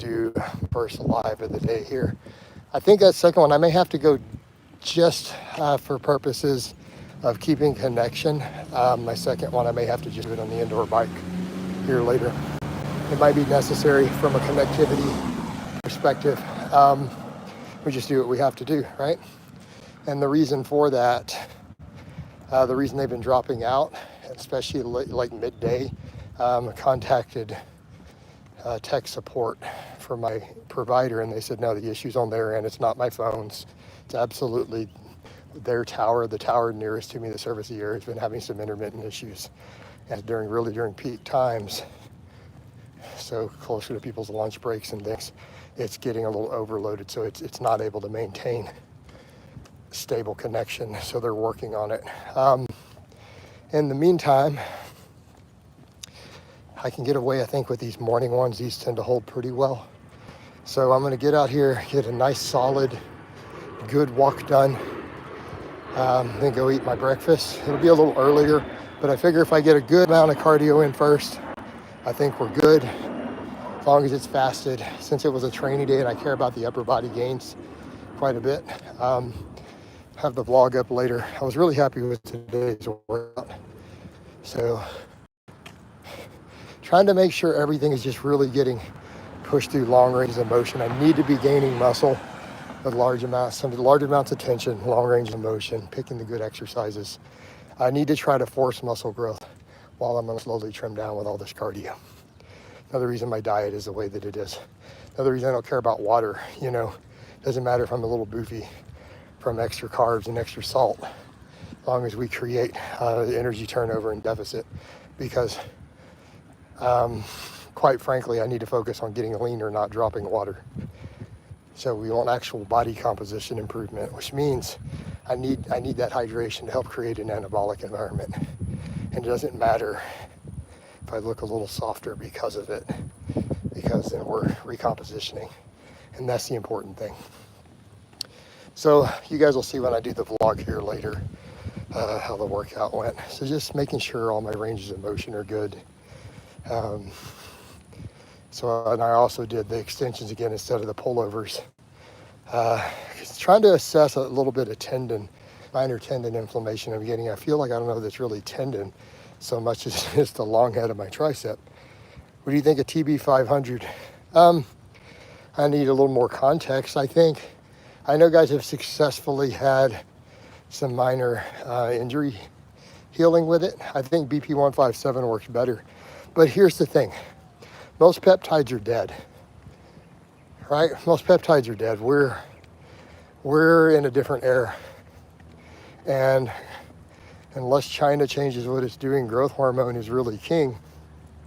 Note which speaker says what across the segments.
Speaker 1: do first live of the day here. I think that second one, I may have to go just for purposes of keeping connection. My second one, I may have to just do it on the indoor bike here later. It might be necessary from a connectivity perspective. We just do what we have to do, right? And the reason for that, the reason they've been dropping out, especially like midday, contacted tech support for my provider, and they said, no, the issue's on their end. It's not my phone's. It's absolutely their tower. The tower nearest to me, the service area, has been having some intermittent issues, and during peak times, so closer to people's lunch breaks and things, it's getting a little overloaded, so it's not able to maintain stable connection. So they're working on it. In the meantime, I can get away, I think, with these morning ones. These tend to hold pretty well. So I'm gonna get out here, get a nice solid, good walk done, then go eat my breakfast. It'll be a little earlier, but I figure if I get a good amount of cardio in first, I think we're good, as long as it's fasted. Since it was a training day and I care about the upper body gains quite a bit, have the vlog up later. I was really happy with today's workout. So trying to make sure everything is just really getting pushed through long ranges of motion. I need to be gaining muscle with large amounts of tension, long range of motion, picking the good exercises. I need to try to force muscle growth while I'm gonna slowly trim down with all this cardio. Another reason my diet is the way that it is. Another reason I don't care about water, doesn't matter if I'm a little boofy from extra carbs and extra salt, as long as we create energy turnover and deficit, because quite frankly, I need to focus on getting leaner, not dropping water. So we want actual body composition improvement, which means I need that hydration to help create an anabolic environment. And it doesn't matter if I look a little softer because of it, because then we're recompositioning, and that's the important thing. So you guys will see when I do the vlog here later how the workout went. So just making sure all my ranges of motion are good. And I also did the extensions again instead of the pullovers. Trying to assess a little bit of minor tendon inflammation I'm getting. I feel like I don't know if it's really tendon so much as it's the long head of my tricep. What do you think of TB 500? I need a little more context, I think. I know guys have successfully had some minor injury healing with it. I think BP 157 works better. But here's the thing. Most peptides are dead, right? Most peptides are dead. We're in a different era. And unless China changes what it's doing, growth hormone is really king,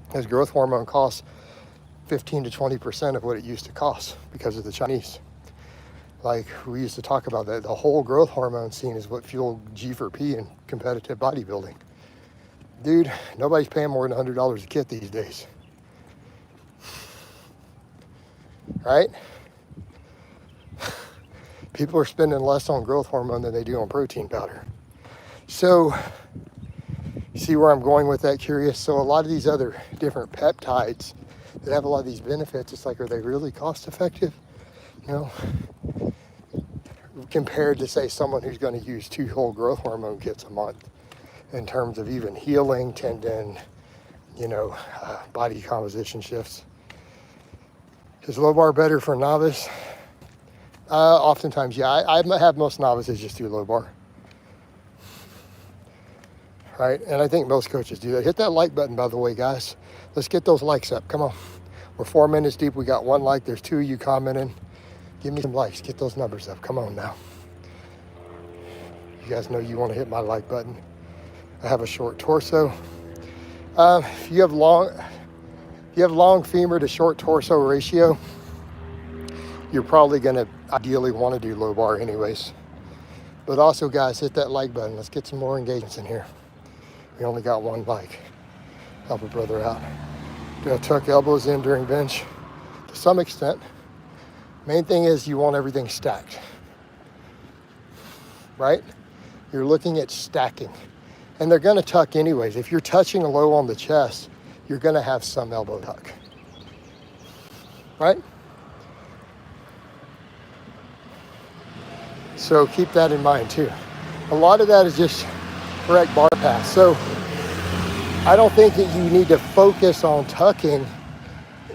Speaker 1: because growth hormone costs 15 to 20% of what it used to cost because of the Chinese. Like we used to talk about that, the whole growth hormone scene is what fueled G4P in competitive bodybuilding. Dude, nobody's paying more than $100 a kit these days. Right? People are spending less on growth hormone than they do on protein powder. So, you see where I'm going with that? Curious? So a lot of these other different peptides that have a lot of these benefits, it's like, are they really cost effective? Compared to, say, someone who's going to use 2 whole growth hormone kits a month in terms of even healing, tendon, body composition shifts. Is low bar better for a novice? Oftentimes, yeah. I have most novices just do low bar. Right? And I think most coaches do that. Hit that like button, by the way, guys. Let's get those likes up. Come on. We're 4 minutes deep. We got 1 like. There's 2 of you commenting. Give me some likes. Get those numbers up. Come on now. You guys know you want to hit my like button. I have a short torso. If you have long femur to short torso ratio, you're probably going to ideally want to do low bar anyways. But also, guys, hit that like button. Let's get some more engagements in here. We only got 1 like. Help a brother out. Do I tuck elbows in during bench? To some extent. Main thing is you want everything stacked. Right? You're looking at stacking. And they're going to tuck anyways. If you're touching low on the chest, you're going to have some elbow tuck. Right? So keep that in mind too. A lot of that is just correct bar pass. So I don't think that you need to focus on tucking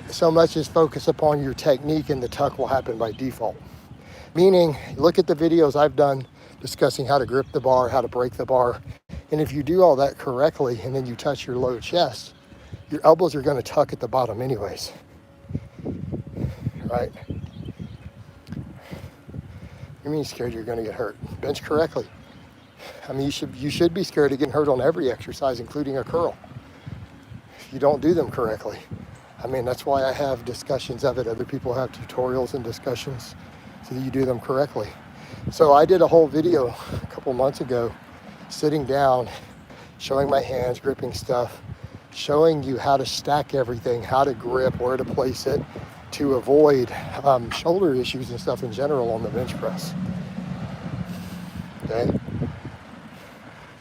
Speaker 1: so much as focus upon your technique, and the tuck will happen by default. Meaning, look at the videos I've done discussing how to grip the bar, how to break the bar. And if you do all that correctly and then you touch your low chest, your elbows are going to tuck at the bottom anyways, right? You mean scared you're going to get hurt? Bench correctly. I mean, you should be scared of getting hurt on every exercise, including a curl, if you don't do them correctly. I mean, that's why I have discussions of it. Other people have tutorials and discussions so that you do them correctly. So I did a whole video a couple months ago, sitting down, showing my hands, gripping stuff, showing you how to stack everything, how to grip, where to place it, to avoid shoulder issues and stuff in general on the bench press. Okay?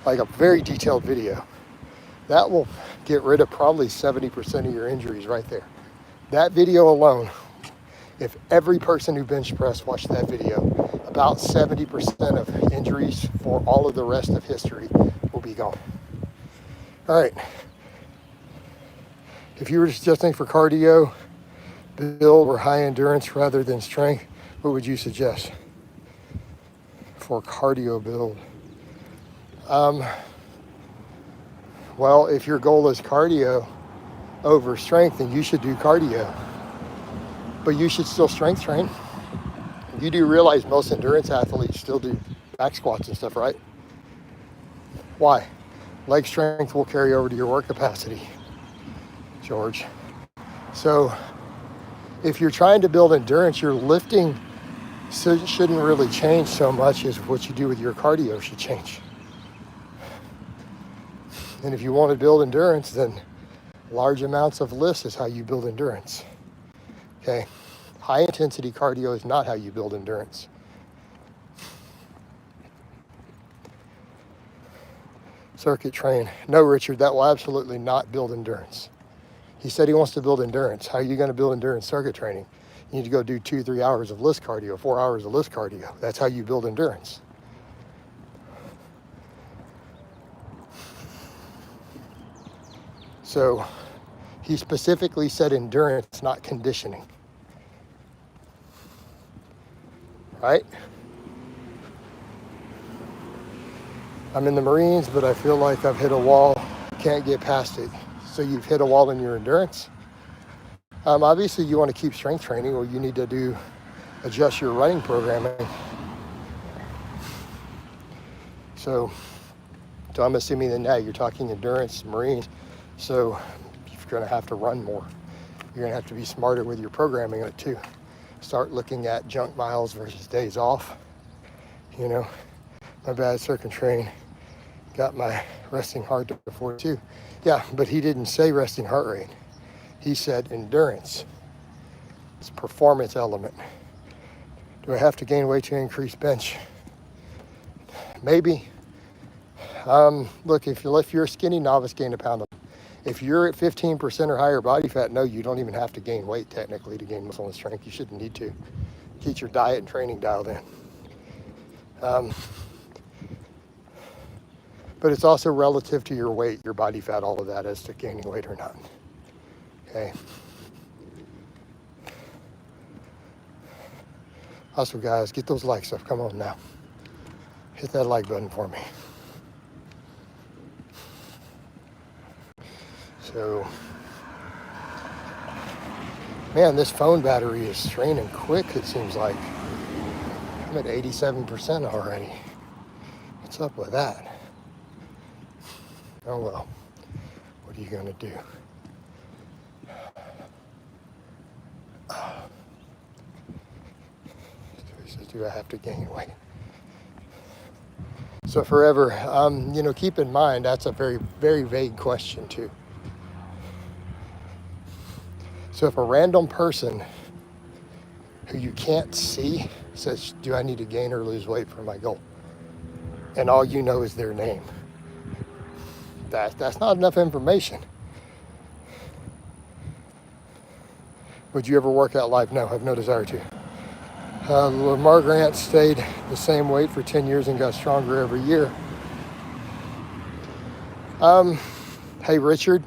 Speaker 1: Like a very detailed video. That will get rid of probably 70% of your injuries right there. That video alone, if every person who bench press watched that video, about 70% of injuries for all of the rest of history will be gone. All right. If you were just testing for cardio, build, or high endurance rather than strength, what would you suggest for cardio build? Well, if your goal is cardio over strength, then you should do cardio. But you should still strength train. You do realize most endurance athletes still do back squats and stuff, right? Why? Leg strength will carry over to your work capacity, George. So if you're trying to build endurance, your lifting shouldn't really change so much as what you do with your cardio should change. And if you want to build endurance, then large amounts of lifts is how you build endurance. Okay? High intensity cardio is not how you build endurance. Circuit train. No, Richard, that will absolutely not build endurance. He said he wants to build endurance. How are you going to build endurance circuit training? You need to go do 2-3 hours of list cardio, 4 hours of list cardio. That's how you build endurance. So he specifically said endurance, not conditioning. Right? I'm in the Marines, but I feel like I've hit a wall, can't get past it. So you've hit a wall in your endurance. Obviously you want to keep strength training, or you need to adjust your running programming. So I'm assuming that now you're talking endurance, Marines. So you're going to have to run more. You're going to have to be smarter with your programming on it too. Start looking at junk miles versus days off. You know, my bad, circuit train. Got my resting heart to 42. Yeah, but he didn't say resting heart rate. He said endurance. It's a performance element. Do I have to gain weight to increase bench? Maybe. Look, if you're a skinny novice, gain a pound. If you're at 15% or higher body fat, no, you don't even have to gain weight technically to gain muscle and strength. You shouldn't need to. Keep your diet and training dialed in. But it's also relative to your weight, your body fat, all of that as to gaining weight or not. Okay. Also, guys, get those likes up. Come on now. Hit that like button for me. So, man, this phone battery is straining quick, it seems like. I'm at 87% already. What's up with that? Oh well, what are you gonna do? He says, do I have to gain weight? So forever, keep in mind, that's a very, very vague question too. So if a random person who you can't see says, do I need to gain or lose weight for my goal? And all you know is their name. That's not enough information. Would you ever work out live? No, I have no desire to. Lamar Grant stayed the same weight for 10 years and got stronger every year. Hey, Richard,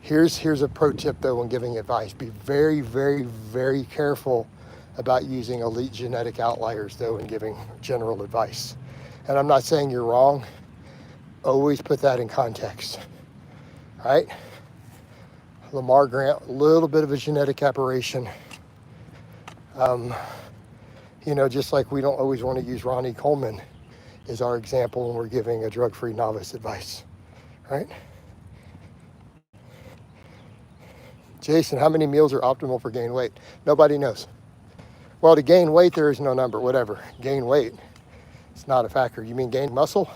Speaker 1: here's a pro tip though when giving advice. Be very, very, very careful about using elite genetic outliers though in giving general advice. And I'm not saying you're wrong. Always put that in context, right? Lamar Grant, a little bit of a genetic aberration. You know, just like we don't always want to use Ronnie Coleman as our example when we're giving a drug-free novice advice, right? Jason, how many meals are optimal for gain weight? Nobody knows. Well, to gain weight, there is no number, whatever. Gain weight, it's not a factor. You mean gain muscle?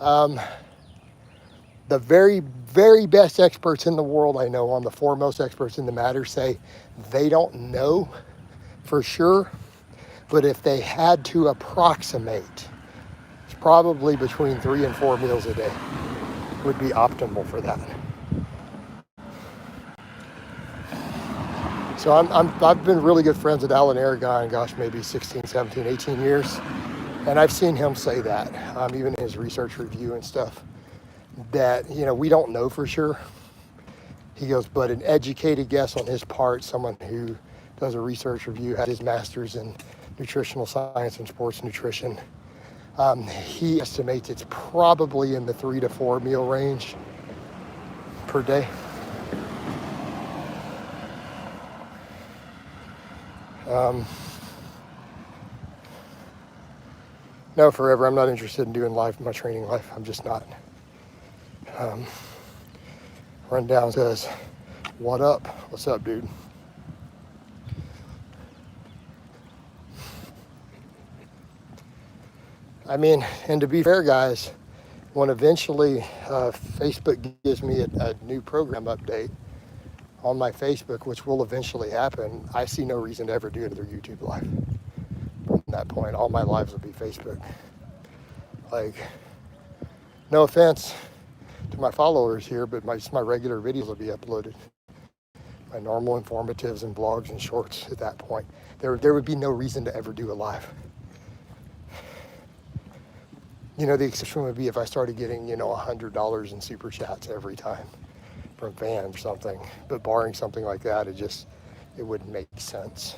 Speaker 1: The very, very best experts in the world I know, on the foremost experts in the matter, say they don't know for sure, but if they had to approximate, it's probably between 3 and 4 meals a day would be optimal for that. So I've been really good friends with Alan Aragon, gosh, maybe 16, 17, 18 years. And I've seen him say that, even in his research review and stuff, that, you know, we don't know for sure. He goes, but an educated guess on his part, someone who does a research review, had his master's in nutritional science and sports nutrition. He estimates it's probably in the 3 to 4 meal range per day. No, forever. I'm not interested in doing my training life. I'm just not. Rundown says, what up? What's up, dude? I mean, and to be fair, guys, when eventually Facebook gives me a new program update on my Facebook, which will eventually happen, I see no reason to ever do another YouTube live. From that point, all my lives will be Facebook. Like, no offense to my followers here, but my regular videos will be uploaded. My normal informatives and blogs and shorts at that point. There would be no reason to ever do a live. You know, the exception would be if I started getting, you know, $100 in super chats every time from fans or something. But barring something like that, it wouldn't make sense.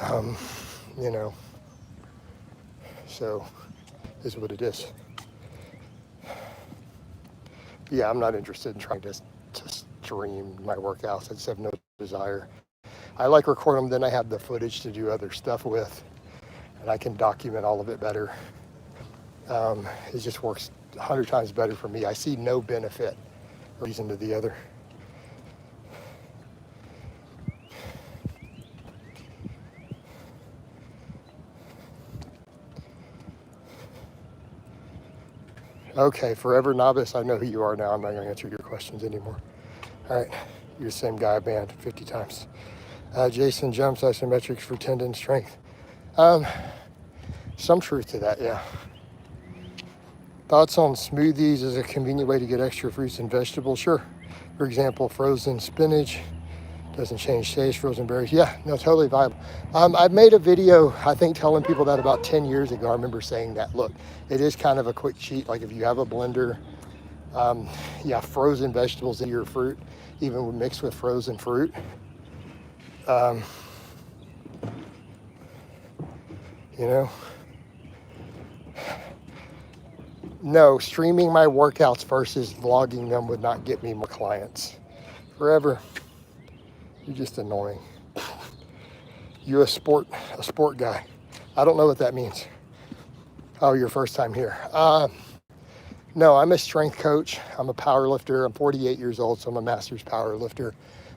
Speaker 1: You know, so is what it is. Yeah, I'm not interested in trying to stream my workouts. I just have no desire. I like recording them, then I have the footage to do other stuff with, and I can document all of it better. It just works 100 times better for me. I see no benefit or reason to the other. Okay, forever novice, I know who you are now. I'm not going to answer your questions anymore. All right, you're the same guy I banned 50 times. Jason, jumps, isometrics for tendon strength. Some truth to that, yeah. Thoughts on smoothies as a convenient way to get extra fruits and vegetables? Sure. For example, frozen spinach doesn't change taste, frozen berries. Yeah, no, totally viable. I've made a video, I think, telling people that about 10 years ago. I remember saying that, look, it is kind of a quick cheat. Like if you have a blender, frozen vegetables in your fruit, even mixed with frozen fruit. You know, no, streaming my workouts versus vlogging them would not get me more clients. Forever. You're just annoying. You a sport guy. I don't know what that means. Oh, your first time here. No, I'm a strength coach. I'm a power lifter. I'm 48 years old, so I'm a master's power lifter.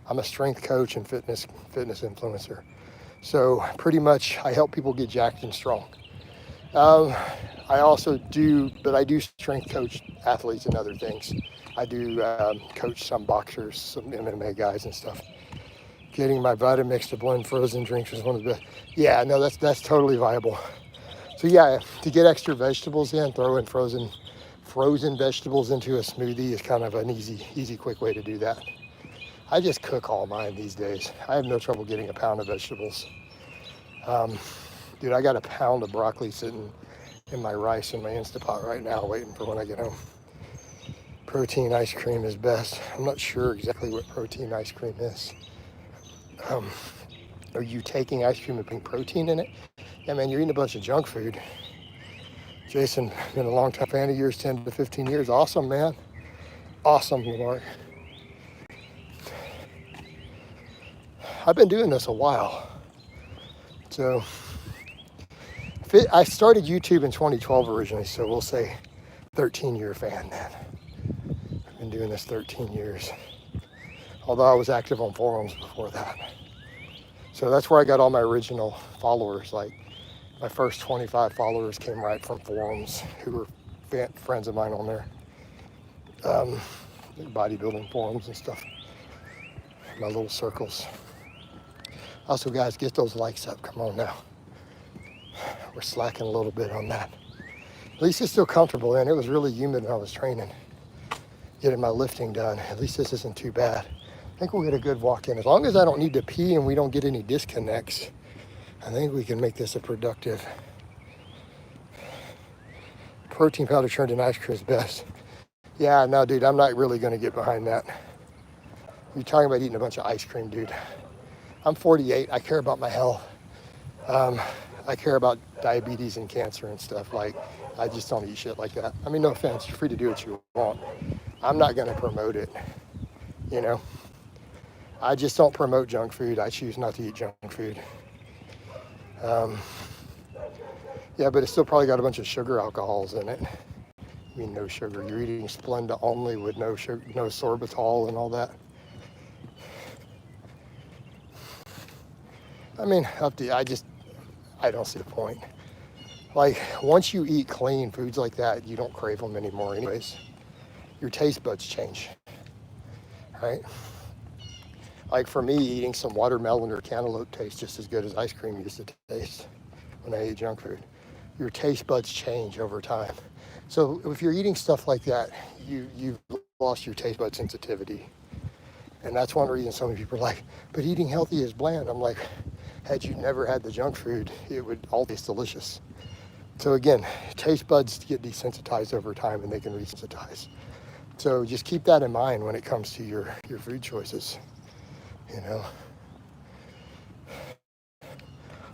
Speaker 1: I'm a strength coach and fitness influencer. So pretty much I help people get jacked and strong. I also do strength coach athletes and other things. I do coach some boxers, some MMA guys and stuff. Getting my Vitamix to blend frozen drinks was one of the best. Yeah, no, that's totally viable. So yeah, to get extra vegetables in, throw in frozen vegetables into a smoothie is kind of an easy, quick way to do that. I just cook all mine these days. I have no trouble getting a pound of vegetables. Dude, I got a pound of broccoli sitting in my rice in my Instapot right now, waiting for when I get home. Protein ice cream is best. I'm not sure exactly what protein ice cream is. Are you taking ice cream and putting protein in it? Yeah, man, you're eating a bunch of junk food. Jason, been a long time fan of yours, 10 to 15 years. Awesome, man. Awesome, Lamar. I've been doing this a while. So I started YouTube in 2012 originally, so we'll say 13-year fan then. I've been doing this 13 years. Although I was active on forums before that. So that's where I got all my original followers. Like my first 25 followers came right from forums who were friends of mine on there. Bodybuilding forums and stuff. My little circles. Also, guys, get those likes up. Come on now. We're slacking a little bit on that. At least it's still comfortable, and it was really humid when I was training, getting my lifting done. At least this isn't too bad. I think we'll get a good walk in. As long as I don't need to pee and we don't get any disconnects, I think we can make this a productive. Protein powder turned in ice cream is best. Yeah, no, dude, I'm not really going to get behind that. You're talking about eating a bunch of ice cream, dude. I'm 48. I care about my health. I care about diabetes and cancer and stuff. Like, I just don't eat shit like that. I mean, no offense. You're free to do what you want. I'm not going to promote it, you know. I just don't promote junk food. I choose not to eat junk food. Yeah, but it's still probably got a bunch of sugar alcohols in it. I mean, no sugar. You're eating Splenda only with no sugar, no sorbitol and all that. I mean, up to you. I don't see the point. Like, once you eat clean foods like that, you don't crave them anymore anyways. Your taste buds change, right? Like for me, eating some watermelon or cantaloupe tastes just as good as ice cream used to taste when I ate junk food. Your taste buds change over time. So if you're eating stuff like that, you've lost your taste bud sensitivity. And that's one reason so many people are like, but eating healthy is bland. I'm like, had you never had the junk food, it would all taste delicious. So again, taste buds get desensitized over time and they can resensitize. So just keep that in mind when it comes to your food choices, you know.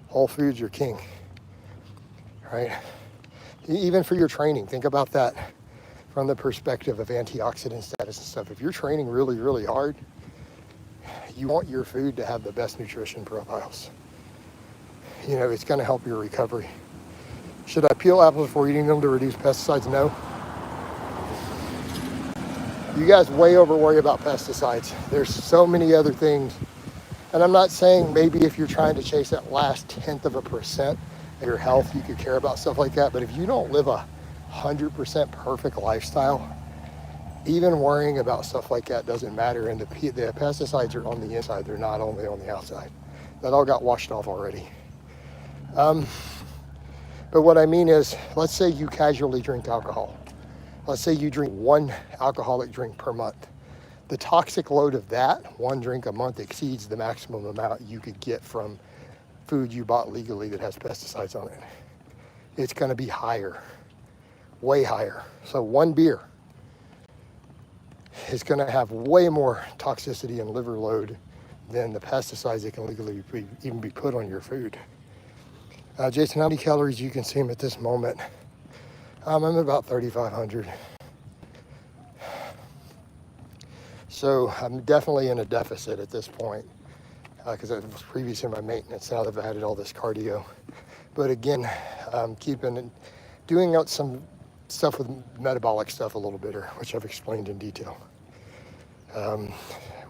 Speaker 1: Whole foods are king, right? Even for your training, think about that from the perspective of antioxidant status and stuff. If you're training really, really hard, you want your food to have the best nutrition profiles. You know, it's going to help your recovery. Should I peel apples before eating them to reduce pesticides? No. You guys way over worry about pesticides. There's so many other things. And I'm not saying maybe if you're trying to chase that last 0.1% of your health, you could care about stuff like that. But if you don't live 100% perfect lifestyle, even worrying about stuff like that doesn't matter. And the pesticides are on the inside. They're not only on the outside. That all got washed off already. But what I mean is, let's say you casually drink alcohol. Let's say you drink one alcoholic drink per month. The toxic load of that one drink a month exceeds the maximum amount you could get from food you bought legally that has pesticides on it. It's going to be higher, way higher. So one beer is going to have way more toxicity and liver load than the pesticides that can legally even be put on your food. Jason, how many calories do you consume at this moment? I'm about 3,500. So I'm definitely in a deficit at this point because I was previously in my maintenance. Now that I've added all this cardio. But again, doing out some stuff with metabolic stuff a little bit, which I've explained in detail.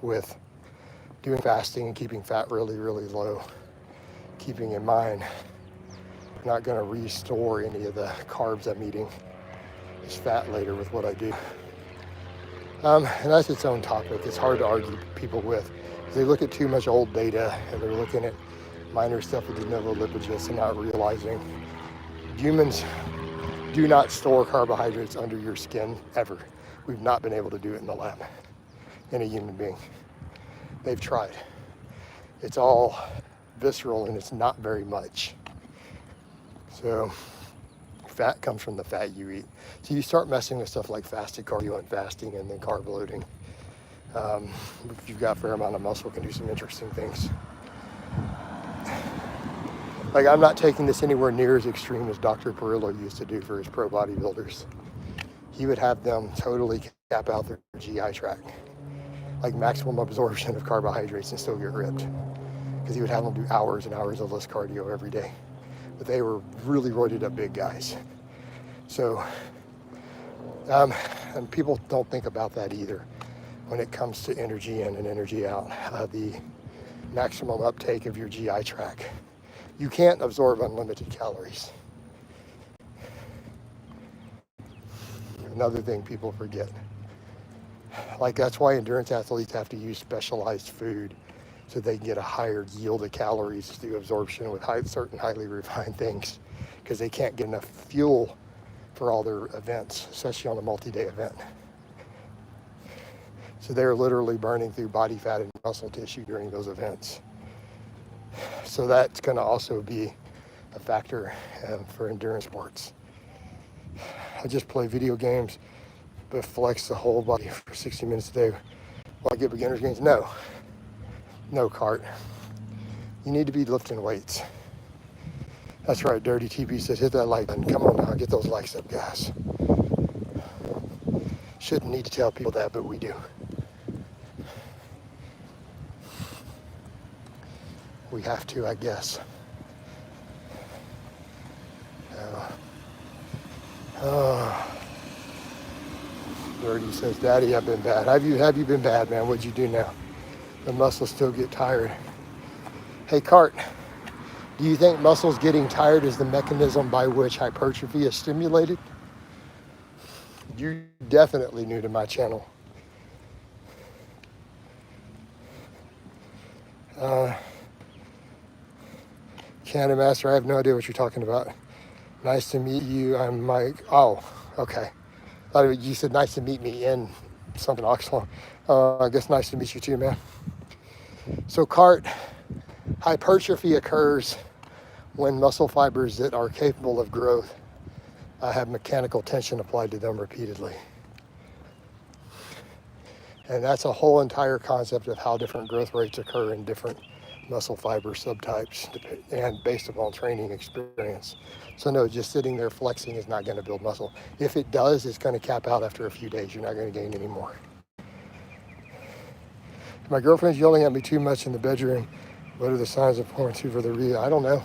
Speaker 1: With doing fasting and keeping fat really, really low. Keeping in mind, I'm not going to restore any of the carbs I'm eating as fat later with what I do. And that's its own topic. It's hard to argue people with. They look at too much old data and they're looking at minor stuff with de novo lipids and not realizing humans do not store carbohydrates under your skin ever. We've not been able to do it in the lab in a human being. They've tried. It's all visceral and it's not very much. So fat comes from the fat you eat. So you start messing with stuff like fasted cardio and fasting and then carb loading. If you've got a fair amount of muscle, can do some interesting things. Like, I'm not taking this anywhere near as extreme as Dr. Perillo used to do for his pro bodybuilders. He would have them totally cap out their GI tract, like maximum absorption of carbohydrates, and still get ripped. Because he would have them do hours and hours of less cardio every day. But they were really roided up big guys. So, and people don't think about that either when it comes to energy in and energy out. The maximum uptake of your GI tract. You can't absorb unlimited calories. Another thing people forget. Like, that's why endurance athletes have to use specialized food so they can get a higher yield of calories through absorption with certain highly refined things, because they can't get enough fuel for all their events, especially on a multi-day event. So they're literally burning through body fat and muscle tissue during those events. So that's going to also be a factor for endurance sports. I just play video games, but flex the whole body for 60 minutes a day. Will I get beginner's gains? No. No, Cart. You need to be lifting weights. That's right, Dirty TP says hit that like button. Come on now, get those likes up, guys. Shouldn't need to tell people that, but we do. We have to, I guess. Dirty says, Daddy, I've been bad. Have you been bad, man? What'd you do now? The muscles still get tired. Hey, Cart, do you think muscles getting tired is the mechanism by which hypertrophy is stimulated? You're definitely new to my channel. Canada Master, I have no idea what you're talking about. Nice to meet you. I'm Mike. Oh, okay. Thought you said nice to meet me in something Oxlaw. I guess nice to meet you too, man. So, Cart, hypertrophy occurs when muscle fibers that are capable of growth have mechanical tension applied to them repeatedly. And that's a whole entire concept of how different growth rates occur in different muscle fiber subtypes and based upon training experience. So no, just sitting there flexing is not going to build muscle. If it does, it's going to cap out after a few days. You're not going to gain any more. My girlfriend's yelling at me too much in the bedroom. What are the signs of point two for the real? I don't know.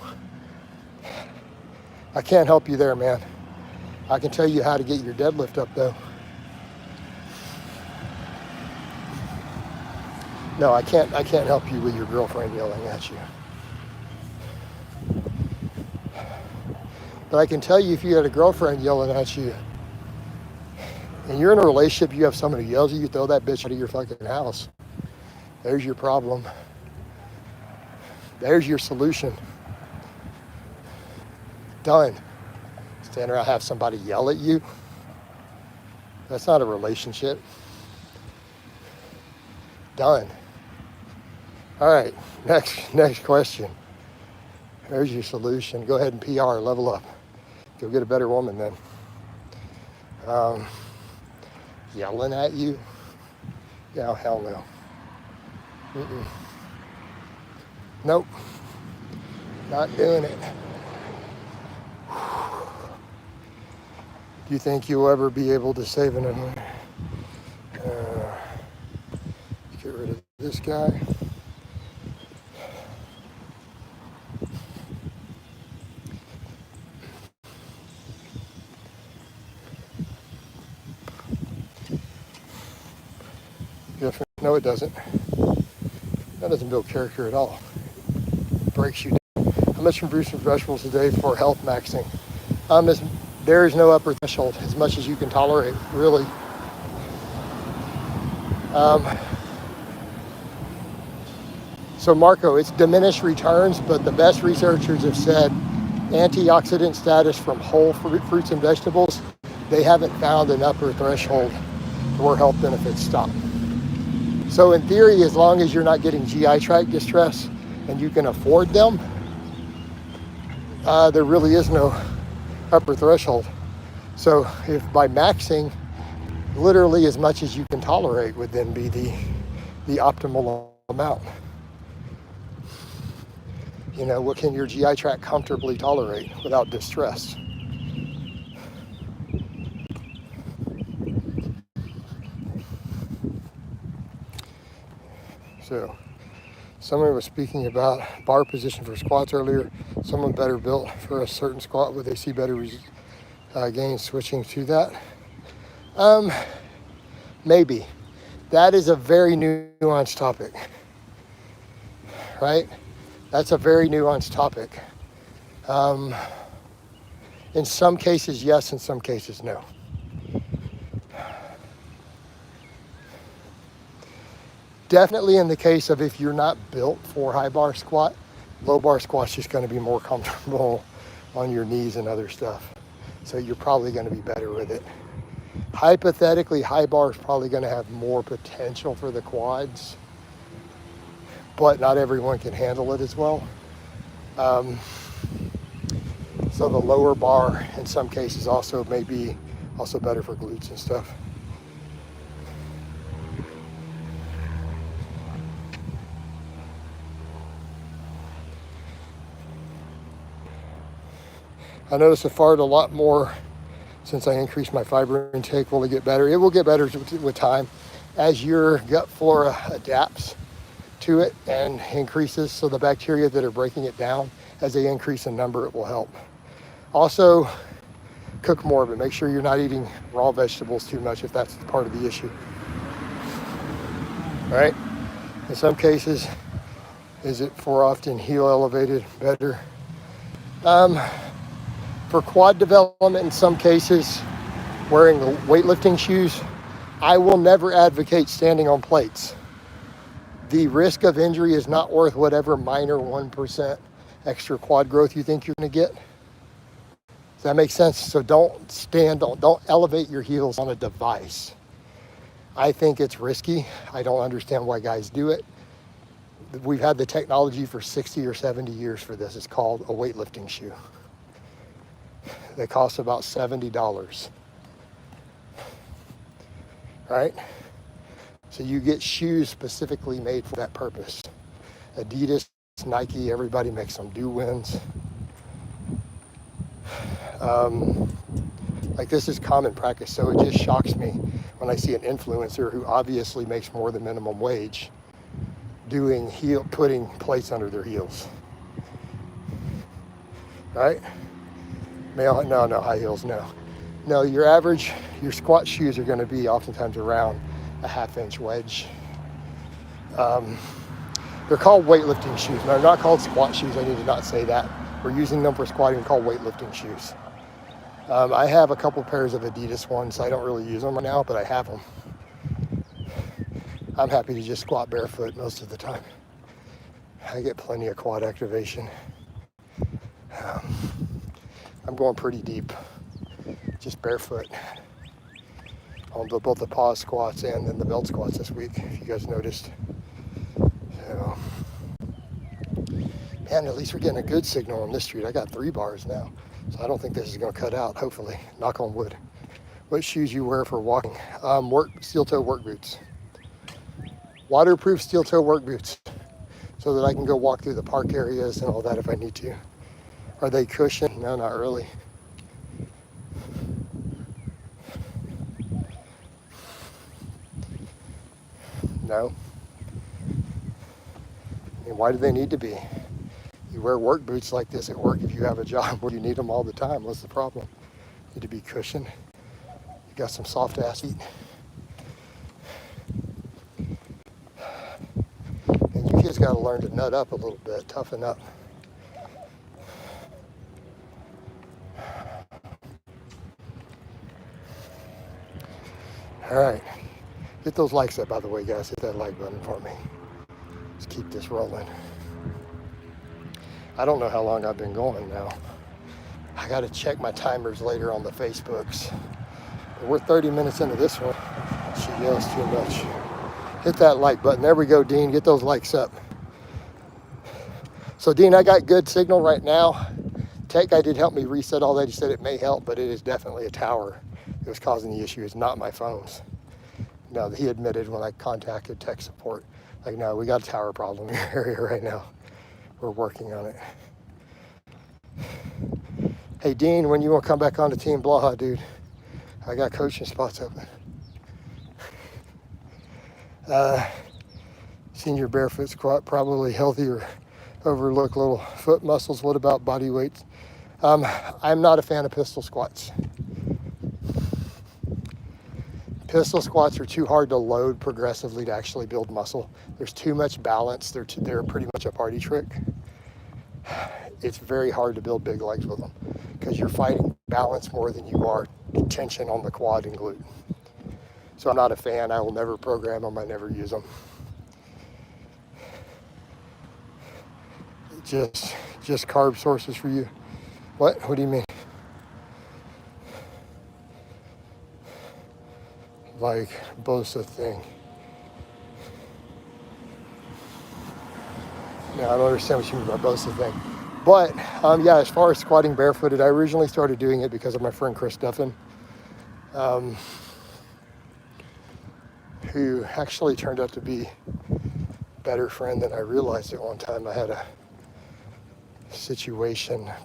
Speaker 1: I can't help you there, man. I can tell you how to get your deadlift up, though. No, I can't help you with your girlfriend yelling at you. But I can tell you, if you had a girlfriend yelling at you, and you're in a relationship, you have someone who yells at you, throw that bitch out of your fucking house. There's your problem. There's your solution. Done. Stand around, have somebody yell at you. That's not a relationship. Done. All right, next question. There's your solution. Go ahead and PR, level up. Go get a better woman then. Yelling at you? Yeah, hell no. Nope. Not doing it. Do you think you'll ever be able to save an get rid of this guy? No, it doesn't. That doesn't build character at all. It breaks you down. How much from fruits and vegetables a day for health maxing? There is no upper threshold, as much as you can tolerate, really. So Marco, it's diminished returns, but the best researchers have said antioxidant status from whole fruits and vegetables, they haven't found an upper threshold where health benefits stop. So in theory, as long as you're not getting GI tract distress and you can afford them, there really is no upper threshold. So if by maxing, literally as much as you can tolerate would then be the optimal amount. You know, what can your GI tract comfortably tolerate without distress? So someone was speaking about bar position for squats earlier. Someone better built for a certain squat where they see better gains switching to that. Maybe. That is a very nuanced topic, right? That's a very nuanced topic. In some cases, yes. In some cases, no. Definitely in the case of if you're not built for high bar squat, low bar squat's just going to be more comfortable on your knees and other stuff. So you're probably going to be better with it. Hypothetically, high bar is probably going to have more potential for the quads, but not everyone can handle it as well. So the lower bar in some cases also may be also better for glutes and stuff. I noticed I farted a lot more since I increased my fiber intake. Will it get better? It will get better with time as your gut flora adapts to it and increases. So the bacteria that are breaking it down, as they increase in number, it will help. Also, cook more of it. Make sure you're not eating raw vegetables too much if that's part of the issue. All right? In some cases, is it for often heel elevated better? For quad development, in some cases, wearing the weightlifting shoes, I will never advocate standing on plates. The risk of injury is not worth whatever minor 1% extra quad growth you think you're going to get. Does that make sense? So don't stand, don't elevate your heels on a device. I think it's risky. I don't understand why guys do it. We've had the technology for 60 or 70 years for this. It's called a weightlifting shoe. They cost about $70. Right? So you get shoes specifically made for that purpose. Adidas, Nike, everybody makes them. Do wins. Like this is common practice, so it just shocks me when I see an influencer who obviously makes more than minimum wage putting plates under their heels. Right? No, high heels, no. No, your squat shoes are going to be oftentimes around a 1/2 inch wedge. They're called weightlifting shoes. They're not called squat shoes. I need to not say that. We're using them for squatting, called weightlifting shoes. I have a couple pairs of Adidas ones. I don't really use them right now, but I have them. I'm happy to just squat barefoot most of the time. I get plenty of quad activation. I'm going pretty deep, just barefoot on both the pause squats and then the belt squats this week, if you guys noticed. So, man, at least we're getting a good signal on this street. I got 3 bars now, so I don't think this is going to cut out, hopefully. Knock on wood. What shoes you wear for walking? Steel toe work boots. Waterproof steel toe work boots, so that I can go walk through the park areas and all that if I need to. Are they cushioned? No, not really. No. I mean, why do they need to be? You wear work boots like this at work if you have a job where you need them all the time. What's the problem? Need to be cushioned. You got some soft ass feet. And you kids got to learn to nut up a little bit, toughen up. All right, hit those likes up, by the way, guys. Hit that like button for me. Let's keep this rolling. I don't know how long I've been going now. I got to check my timers later on the Facebooks. But we're 30 minutes into this one. She yells too much. Hit that like button. There we go, Dean. Get those likes up. So, Dean, I got good signal right now. Tech guy did help me reset all that. He said it may help, but it is definitely a tower that was causing the issue. It's not my phones. No, he admitted when I contacted tech support, like, no, we got a tower problem in your area right now. We're working on it. Hey, Dean, when you want to come back on to Team Blaha, dude, I got coaching spots open. Senior barefoot squat, probably healthier. Overlook little foot muscles. What about body weights? I'm not a fan of pistol squats. Pistol squats are too hard to load progressively to actually build muscle. There's too much balance. They're pretty much a party trick. It's very hard to build big legs with them because you're fighting balance more than you are tension on the quad and glute. So I'm not a fan. I will never program them. I never use them. Just carb sources for you. What? What do you mean? Like BOSA thing. No, I don't understand what you mean by BOSA thing. But yeah, as far as squatting barefooted, I originally started doing it because of my friend Chris Duffin, who actually turned out to be a better friend than I realized at one time. I had a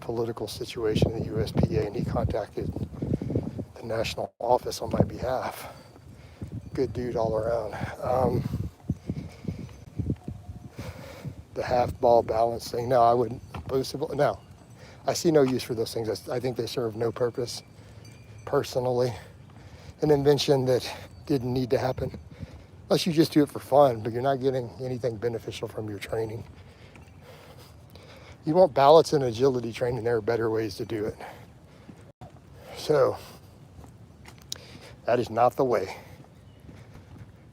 Speaker 1: political situation in the USPA, and he contacted the national office on my behalf. Good dude all around. The half ball balance thing, no, I wouldn't. No, I see no use for those things. I think they serve no purpose. Personally, an invention that didn't need to happen, unless you just do it for fun, but you're not getting anything beneficial from your training. You want balance and agility training, there are better ways to do it. So, that is not the way.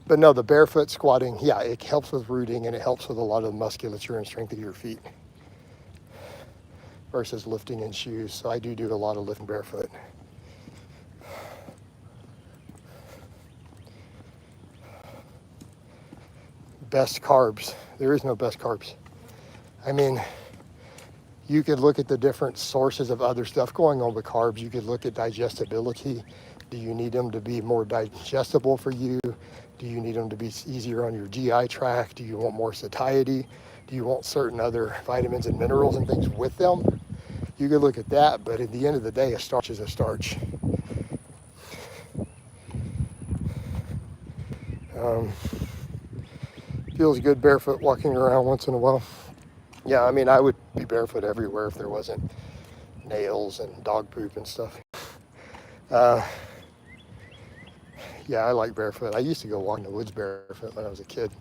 Speaker 1: But no, the barefoot squatting, yeah, it helps with rooting and it helps with a lot of the musculature and strength of your feet versus lifting in shoes. So I do a lot of lifting barefoot. Best carbs. There is no best carbs. I mean, you could look at the different sources of other stuff going on with carbs. You could look at digestibility. Do you need them to be more digestible for you? Do you need them to be easier on your GI tract? Do you want more satiety? Do you want certain other vitamins and minerals and things with them? You could look at that, but at the end of the day, a starch is a starch. Feels good barefoot walking around once in a while. Yeah, I mean, I would be barefoot everywhere if there wasn't nails and dog poop and stuff. Yeah, I like barefoot. I used to go walk in the woods barefoot when I was a kid.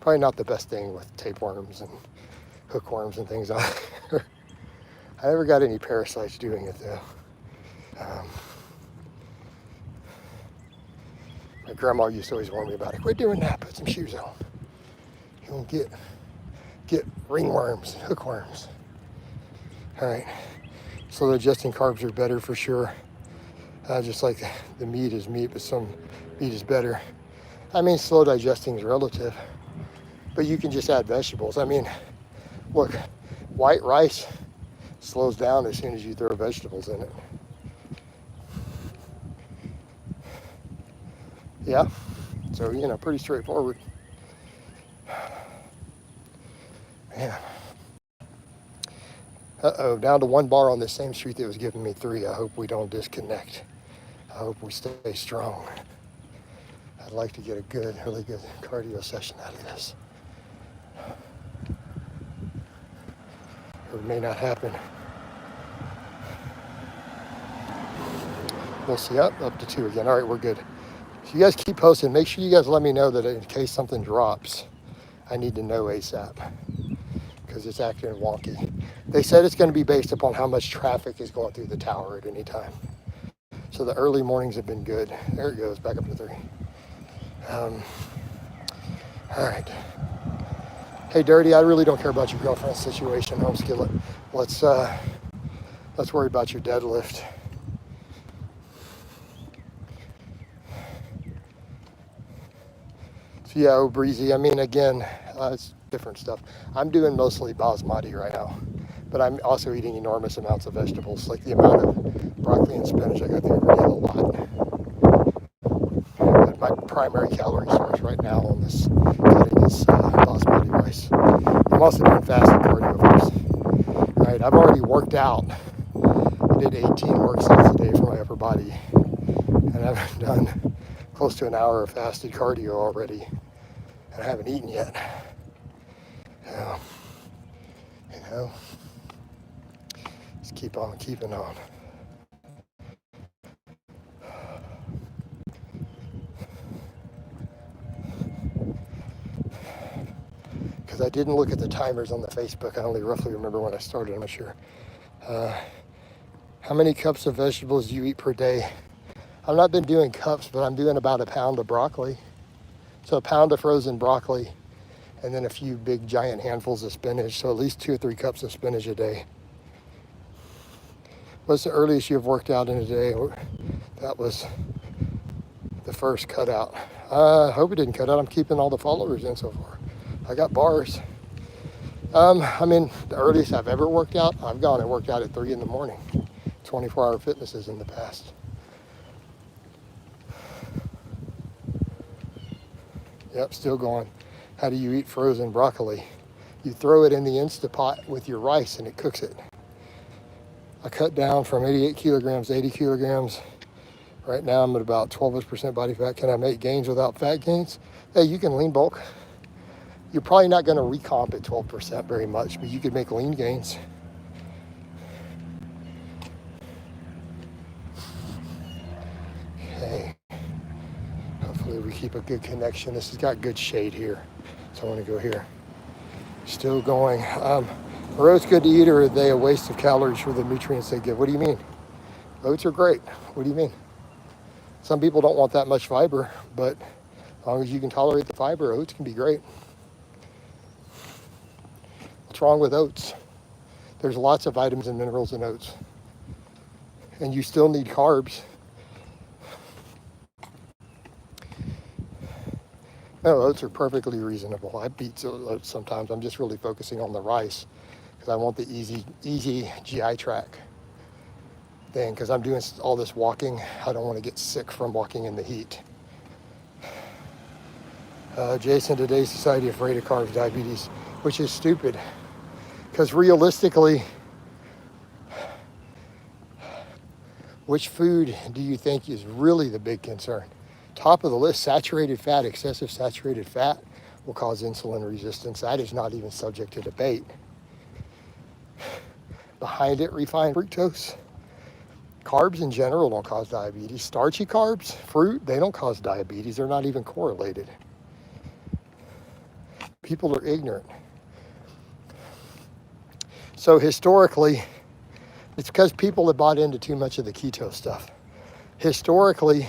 Speaker 1: Probably not the best thing with tapeworms and hookworms and things on it. I never got any parasites doing it though. My grandma used to always warn me about it. Quit doing that, put some shoes on. You won't get ringworms, hookworms. All right, so the adjusting carbs are better for sure. Just like the meat is meat, but some meat is better. I mean, slow digesting is relative, but you can just add vegetables. I mean, look, white rice slows down as soon as you throw vegetables in it. Yeah, so, you know, pretty straightforward. Man. Uh-oh, down to one bar on this same street that was giving me 3. I hope we don't disconnect. I hope we stay strong. I'd like to get a really good cardio session out of this. It may not happen. We'll see. Up to 2 again. All right, we're good. So you guys keep posting. Make sure you guys let me know that in case something drops, I need to know ASAP because it's acting wonky. They said it's going to be based upon how much traffic is going through the tower at any time. So the early mornings have been good. There it goes, back up to 3. All right. Hey, Dirty, I really don't care about your girlfriend's situation, home skillet. Let's worry about your deadlift. So yeah, oh, breezy. I mean, again, it's different stuff. I'm doing mostly basmati right now, but I'm also eating enormous amounts of vegetables, like the amount of broccoli and spinach I got the other day, a lot. But my primary calorie source right now on this cutting is basmati rice. I'm also doing fasted cardio first. All right, I've already worked out. I did 18 work sets a day for my upper body, and I've done close to an hour of fasted cardio already, and I haven't eaten yet. You know, just keep on keeping on. Because I didn't look at the timers on the Facebook. I only roughly remember when I started. I'm not sure. How many cups of vegetables do you eat per day? I've not been doing cups, but I'm doing about a pound of broccoli. So a pound of frozen broccoli, and then a few big giant handfuls of spinach. So at least 2 or 3 cups of spinach a day. What's the earliest you've worked out in a day? That was the first cutout. I hope it didn't cut out. I'm keeping all the followers in so far. I got bars. I mean, the earliest I've ever worked out, I've gone and worked out at 3 in the morning. 24-hour fitnesses in the past. Yep, still going. How do you eat frozen broccoli? You throw it in the Instapot with your rice and it cooks it. I cut down from 88 kilograms to 80 kilograms. Right now I'm at about 12% body fat. Can I make gains without fat gains? Hey, you can lean bulk. You're probably not going to recomp at 12% very much, but you could make lean gains. Okay. Hopefully we keep a good connection. This has got good shade here, so I want to go here. Still going. Are oats good to eat, or are they a waste of calories for the nutrients they give? What do you mean? Oats are great. What do you mean? Some people don't want that much fiber, but as long as you can tolerate the fiber, oats can be great. What's wrong with oats? There's lots of vitamins and minerals in oats. And you still need carbs. No, oats are perfectly reasonable. I beat oats sometimes. I'm just really focusing on the rice because I want the easy GI tract thing, because I'm doing all this walking. I don't want to get sick from walking in the heat. Jason, today's society afraid of carbs, diabetes, which is stupid. Because realistically, which food do you think is really the big concern? Top of the list, saturated fat, excessive saturated fat will cause insulin resistance. That is not even subject to debate. Behind it, refined fructose. Carbs in general don't cause diabetes. Starchy carbs, fruit, they don't cause diabetes. They're not even correlated. People are ignorant. So historically, it's because people have bought into too much of the keto stuff. Historically,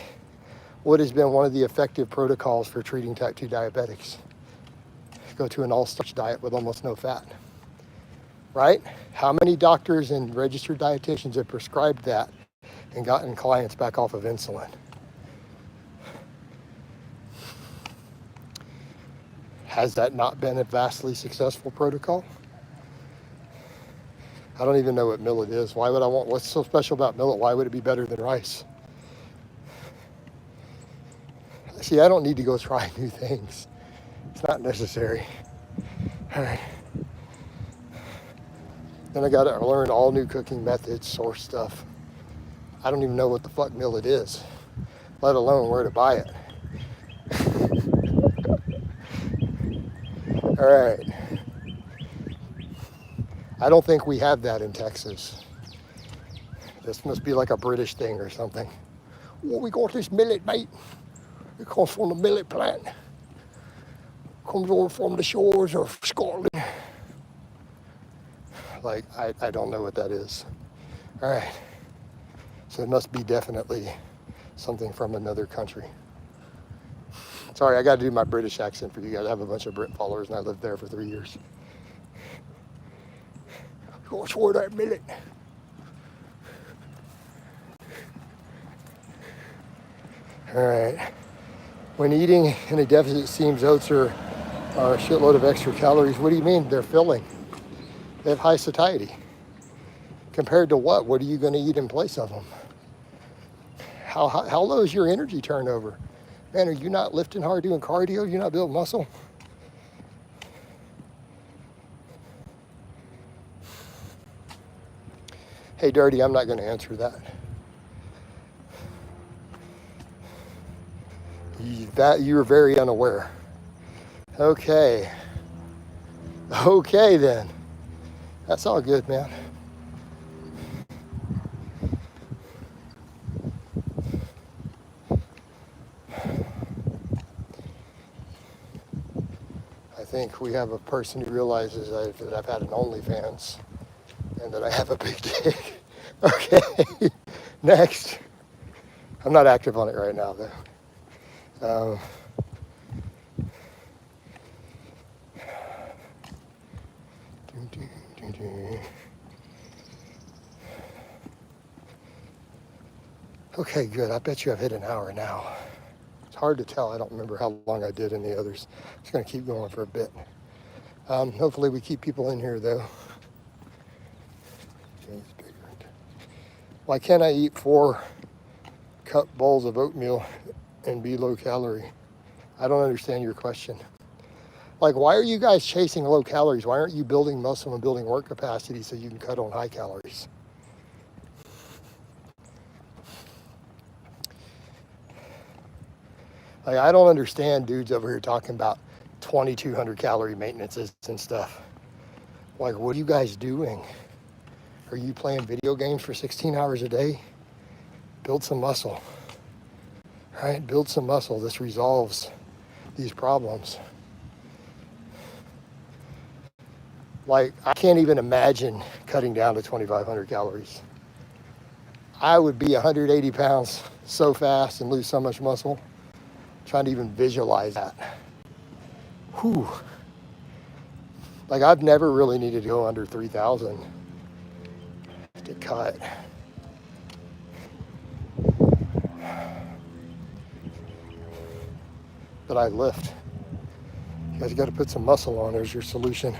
Speaker 1: what has been one of the effective protocols for treating type 2 diabetics? Go to an all-starch diet with almost no fat, right? How many doctors and registered dietitians have prescribed that and gotten clients back off of insulin? Has that not been a vastly successful protocol? I don't even know what millet is. Why would I want, what's so special about millet? Why would it be better than rice? See, I don't need to go try new things. It's not necessary. All right. Then I got to learn all new cooking methods, source stuff. I don't even know what the fuck millet is, let alone where to buy it. All right. I don't think we have that in Texas. This must be like a British thing or something. Well, we got this millet, mate. It comes from the millet plant. Comes over from the shores of Scotland. Like, I don't know what that is. All right. So it must be definitely something from another country. Sorry, I got to do my British accent for you guys. I have a bunch of Brit followers, and I lived there for 3 years. Go for that millet. All right. When eating in a deficit seems oats are a shitload of extra calories, what do you mean? They're filling. They have high satiety. Compared to what? What are you going to eat in place of them? How low is your energy turnover? Man, are you not lifting hard, doing cardio? You're not building muscle? Hey, Dirty, I'm not going to answer that. You're very unaware. Okay. Okay, then. That's all good, man. I think we have a person who realizes that I've had an OnlyFans and that I have a big dick. Okay, next. I'm not active on it right now, though. Okay, good. I bet you I've hit an hour now. It's hard to tell. I don't remember how long I did in the others. It's going to keep going for a bit. Hopefully we keep people in here, though. Why can't I eat 4 cup bowls of oatmeal and be low calorie? I don't understand your question. Like, why are you guys chasing low calories? Why aren't you building muscle and building work capacity so you can cut on high calories? Like, I don't understand dudes over here talking about 2,200 calorie maintenances and stuff. Like, what are you guys doing? Are you playing video games for 16 hours a day? Build some muscle, right? Build some muscle. This resolves these problems. Like, I can't even imagine cutting down to 2,500 calories. I would be 180 pounds so fast and lose so much muscle. Trying to even visualize that. Whew. Like, I've never really needed to go under 3,000 to cut. But I lift. You guys got to put some muscle on. There's your solution.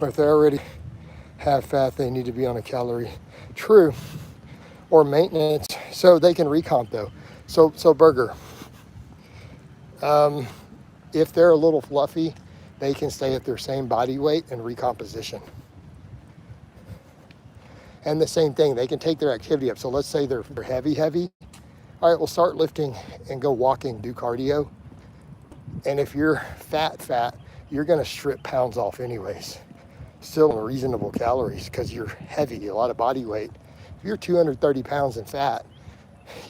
Speaker 1: Or if they already have fat, they need to be on a calorie. True. Or maintenance. So they can recomp, though. So burger. If they're a little fluffy, they can stay at their same body weight and recomposition. And the same thing, they can take their activity up. So let's say they're heavy. All right, we'll start lifting and go walking, do cardio. And if you're fat, you're going to strip pounds off anyways. Still in reasonable calories because you're heavy, a lot of body weight. If you're 230 pounds and fat,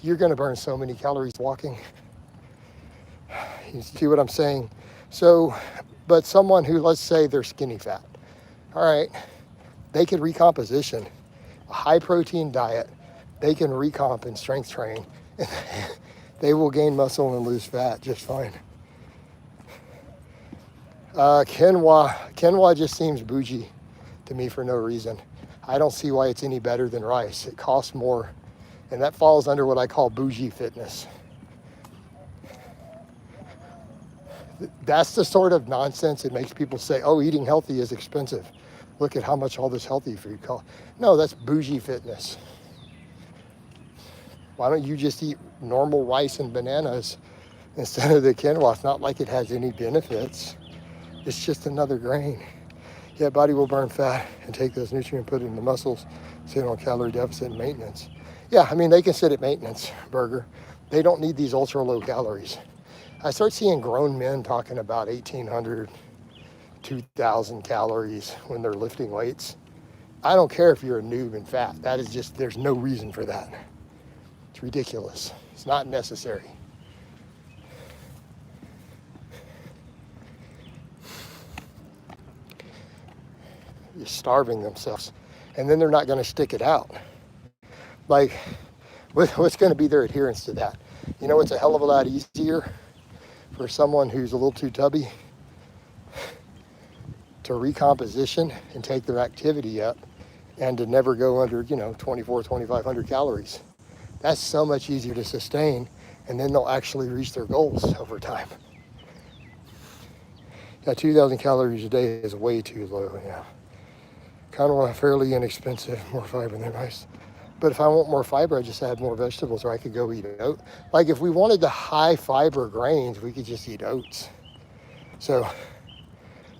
Speaker 1: you're going to burn so many calories walking. You see what I'm saying? So, but someone who, let's say they're skinny fat, all right, they can recomposition, a high protein diet, they can recomp and strength train, and they will gain muscle and lose fat just fine. Quinoa just seems bougie to me for no reason. I don't see why it's any better than rice. It costs more, and that falls under what I call bougie fitness. That's the sort of nonsense that makes people say, oh, eating healthy is expensive. Look at how much all this healthy food costs. No, that's bougie fitness. Why don't you just eat normal rice and bananas instead of the quinoa? It's not like it has any benefits. It's just another grain. Yeah, body will burn fat and take those nutrients and put it in the muscles, sit on calorie deficit and maintenance. Yeah, I mean, they can sit at maintenance, burger. They don't need these ultra low calories. I start seeing grown men talking about 1,800, 2,000 calories when they're lifting weights. I don't care if you're a noob and fat. That is just, there's no reason for that. It's ridiculous. It's not necessary. You're starving themselves. And then they're not going to stick it out. Like, what's going to be their adherence to that? You know, it's a hell of a lot easier for someone who's a little too tubby to recomposition and take their activity up and to never go under, 2,500 calories. That's so much easier to sustain and then they'll actually reach their goals over time. Yeah, 2,000 calories a day is way too low, yeah. Carnivore fairly inexpensive, more fiber than rice. But if I want more fiber, I just add more vegetables, or I could go eat oats. Like if we wanted the high fiber grains, we could just eat oats. So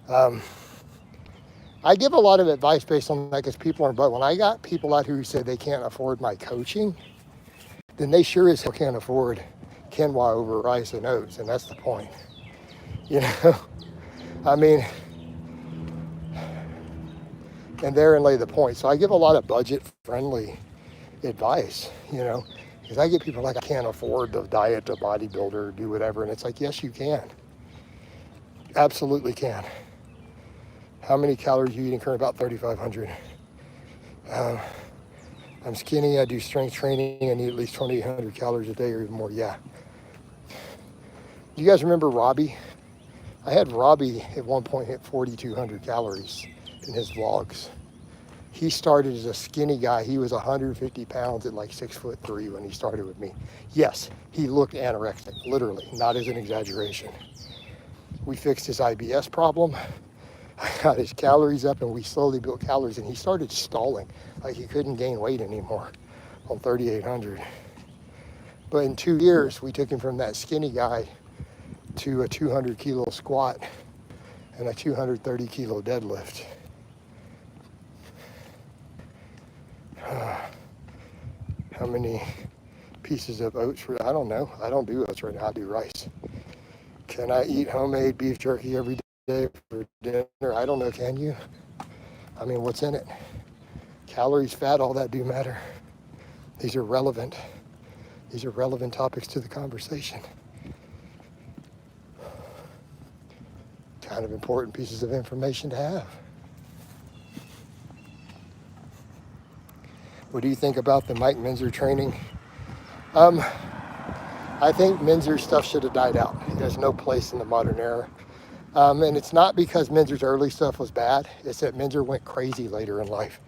Speaker 1: I give a lot of advice based on that because people are, but when I got people out here who said they can't afford my coaching, then they sure as hell can't afford quinoa over rice and oats, and that's the point. You know, I mean, and therein lay the point. So I give a lot of budget-friendly advice, you know, because I get people like, I can't afford the diet, the bodybuilder, do whatever, and it's like, yes, you can. Absolutely can. How many calories are you eating currently? About 3,500. I'm skinny, I do strength training, I need at least 2,800 calories a day or even more, yeah. You guys remember Robbie? I had Robbie at one point hit 4,200 calories in his vlogs. He started as a skinny guy. He was 150 pounds at like 6'3" when he started with me. Yes, he looked anorexic, literally, not as an exaggeration. We fixed his IBS problem. I got his calories up and we slowly built calories, and he started stalling. Like he couldn't gain weight anymore on 3,800. But in 2 years, we took him from that skinny guy to a 200 kilo squat and a 230 kilo deadlift. How many pieces of oats? I don't know. I don't do oats right now. I do rice. Can I eat homemade beef jerky every day for dinner? I don't know. Can you? I mean, what's in it? Calories, fat, all that do matter. These are relevant. These are relevant topics to the conversation. Kind of important pieces of information to have. What do you think about the Mike Minzer training? I think Minzer's stuff should have died out. He has no place in the modern era. And it's not because Minzer's early stuff was bad. It's that Minzer went crazy later in life.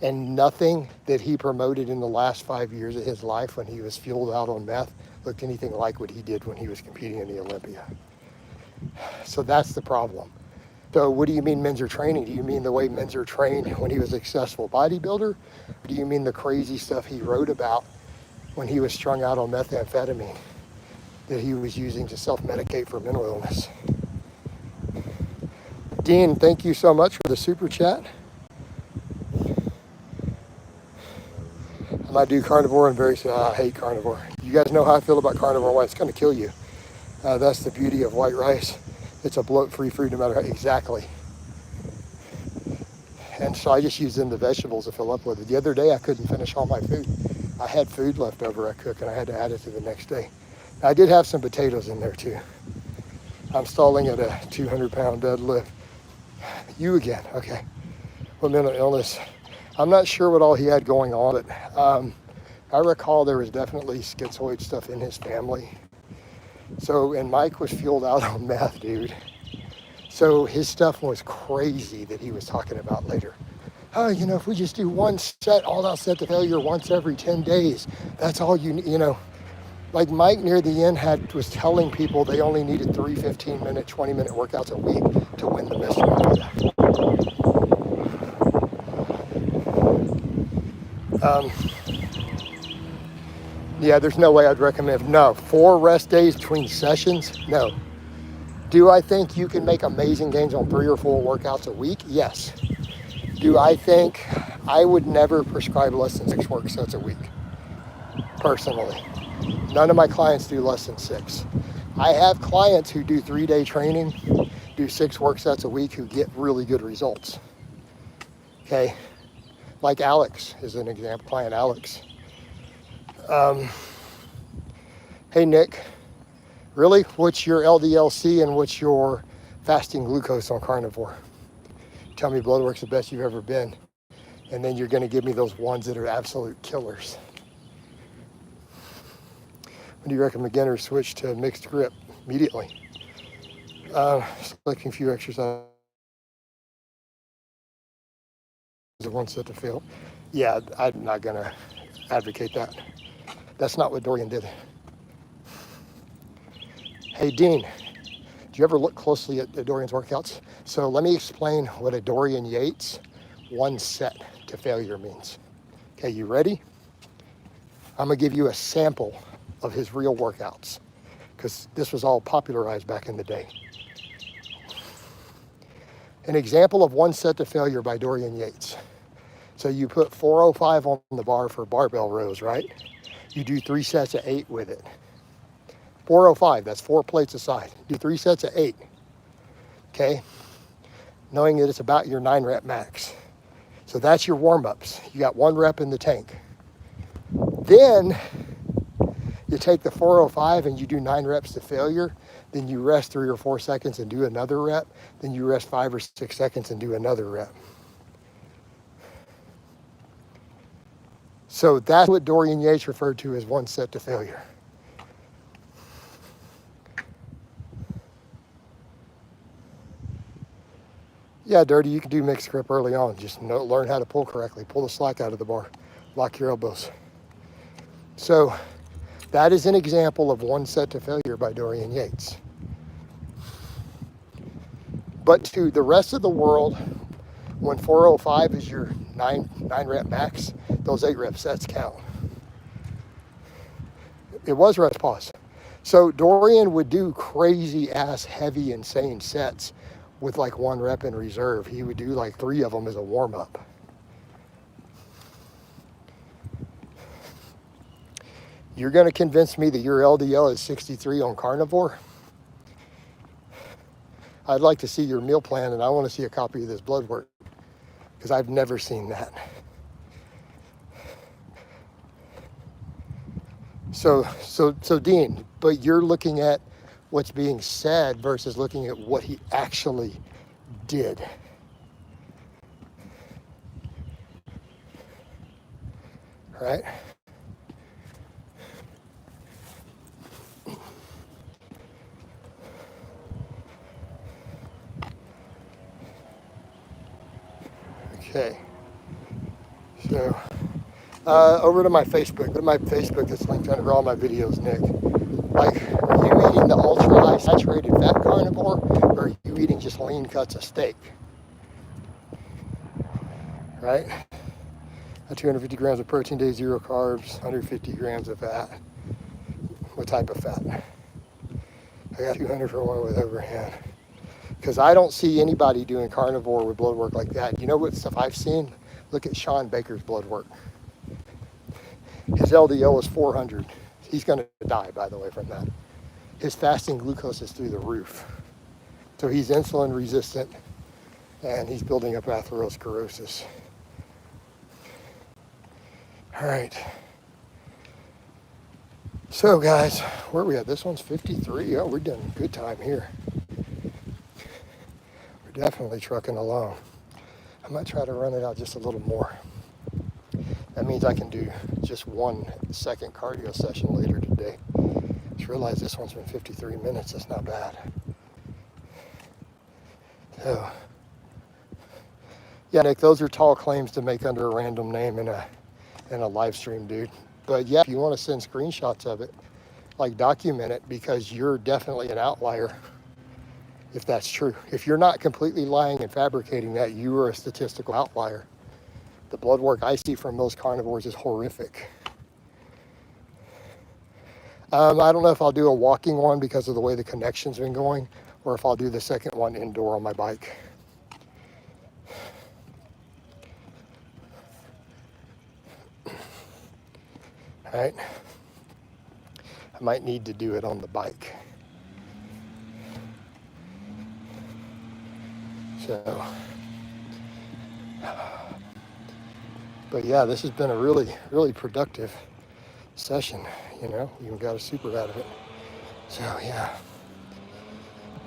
Speaker 1: And nothing that he promoted in the last 5 years of his life when he was fueled out on meth looked anything like what he did when he was competing in the Olympia. So that's the problem. So what do you mean Minzer training? Do you mean the way Minzer trained when he was a successful bodybuilder? Or do you mean the crazy stuff he wrote about when he was strung out on methamphetamine that he was using to self-medicate for mental illness? Dean, thank you so much for the super chat. I might do carnivore and very soon. I hate carnivore. You guys know how I feel about carnivore. Why it's going to kill you. That's the beauty of white rice. It's a bloat-free food no matter how. Exactly. And so I just use in the vegetables to fill up with it. The other day I couldn't finish all my food. I had food left over I cooked and I had to add it to the next day. I did have some potatoes in there too. I'm stalling at a 200-pound deadlift. You again, okay. What mental illness? I'm not sure what all he had going on, but I recall there was definitely schizoid stuff in his family. So, and Mike was fueled out on meth, dude. So his stuff was crazy that he was talking about later. Oh, you know, if we just do one set, all out set to failure once every 10 days, that's all you need, you know. Like Mike near the end was telling people they only needed 3 15-minute, 20-minute workouts a week to win the Mr. Olympia. Yeah, there's no way I'd recommend. No, 4 rest days between sessions, no. Do I think you can make amazing gains on 3 or 4 workouts a week? Yes. Do I think I would never prescribe less than 6 work sets a week, personally. None of my clients do less than 6. I have clients who do 3-day training, do 6 work sets a week who get really good results. Okay, like Alex is an example, client Alex. Hey Nick, really? What's your LDL-C and what's your fasting glucose on carnivore? Tell me blood work's the best you've ever been. And then you're gonna give me those ones that are absolute killers. When do you recommend beginners switch to mixed grip? Immediately. Selecting a few exercises. One set to fail. Yeah, I'm not gonna advocate that. That's not what Dorian did. Hey, Dean, do you ever look closely at Dorian's workouts? So let me explain what a Dorian Yates 1 set to failure means. Okay, you ready? I'm gonna give you a sample of his real workouts because this was all popularized back in the day. An example of 1 set to failure by Dorian Yates. So you put 405 on the bar for barbell rows, right? You do 3 sets of 8 with it. 405, that's 4 plates aside. Do 3 sets of 8, okay? Knowing that it's about your 9 rep max. So that's your warm-ups. You got 1 rep in the tank. Then you take the 405 and you do 9 reps to failure. Then you rest 3 or 4 seconds and do another rep. Then you rest 5 or 6 seconds and do another rep. So that's what Dorian Yates referred to as 1 set to failure. Yeah, Dirty, you can do mixed grip early on. Just learn how to pull correctly. Pull the slack out of the bar. Lock your elbows. So that is an example of 1 set to failure by Dorian Yates. But to the rest of the world, when 405 is your 9 rep max, those 8 rep sets count. It was rest pause. So Dorian would do crazy ass heavy insane sets with like 1 rep in reserve. He would do like 3 of them as a warm up. You're going to convince me that your LDL is 63 on carnivore? I'd like to see your meal plan, and I want to see a copy of this blood work because I've never seen that. So Dean, but you're looking at what's being said versus looking at what he actually did. Right? Okay. So over to my Facebook. Go to my Facebook that's linked under all my videos, Nick. Like, are you eating the ultra high saturated fat carnivore, or are you eating just lean cuts of steak? Right? 250 grams of protein day, 0 carbs, 150 grams of fat. What type of fat? I got 200 for one with overhand. Because I don't see anybody doing carnivore with blood work like that. You know what stuff I've seen? Look at Sean Baker's blood work. His LDL is 400. He's going to die, by the way, from that. His fasting glucose is through the roof. So he's insulin resistant, and he's building up atherosclerosis. All right. So, guys, where are we at? This one's 53. Oh, we're doing good time here. We're definitely trucking along. I might try to run it out just a little more. That means I can do just 1 second cardio session later today. Just realized this one's been 53 minutes. That's not bad. So, yeah, Nick, those are tall claims to make under a random name in a live stream, dude. But yeah, if you want to send screenshots of it, like document it, because you're definitely an outlier if that's true. If you're not completely lying and fabricating that, you are a statistical outlier. The blood work I see from most carnivores is horrific. I don't know if I'll do a walking one because of the way the connection's been going, or if I'll do the second one indoor on my bike. All right. I might need to do it on the bike. So, but yeah, this has been a really, really productive session. You know, we even got a super out of it. So yeah,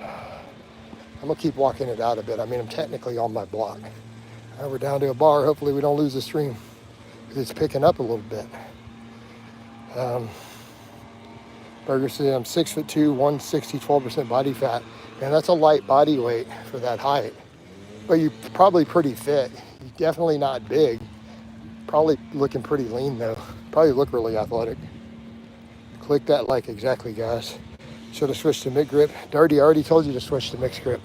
Speaker 1: I'm gonna keep walking it out a bit. I mean, I'm technically on my block. We're down to a bar. Hopefully we don't lose the stream because it's picking up a little bit. Burger said I'm 6'2", 160, 12% body fat. Man, that's a light body weight for that height. But you're probably pretty fit. You're definitely not big. Probably looking pretty lean though. Probably look really athletic. Click that like exactly, guys. Should have switched to mid grip. Dirty, I already told you to switch to mixed grip.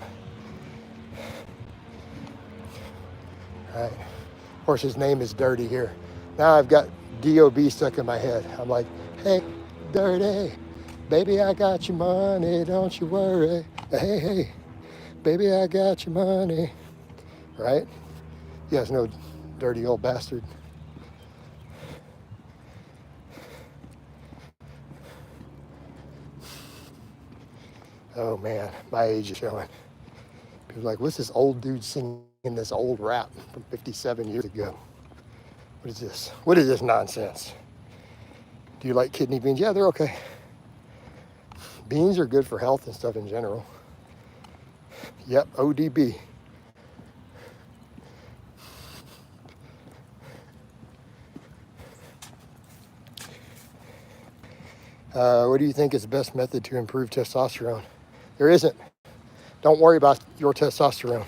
Speaker 1: All right. Of course, his name is Dirty here. Now I've got DOB stuck in my head. I'm like, hey, Dirty, baby, I got your money, don't you worry. Hey, hey, baby, I got your money. Right? You guys know Dirty old bastard. Oh man, my age is showing. People are like, what's this old dude singing this old rap from 57 years ago? What is this? What is this nonsense? Do you like kidney beans? Yeah, they're okay. Beans are good for health and stuff in general. Yep, ODB. What do you think is the best method to improve testosterone? There isn't. Don't worry about your testosterone.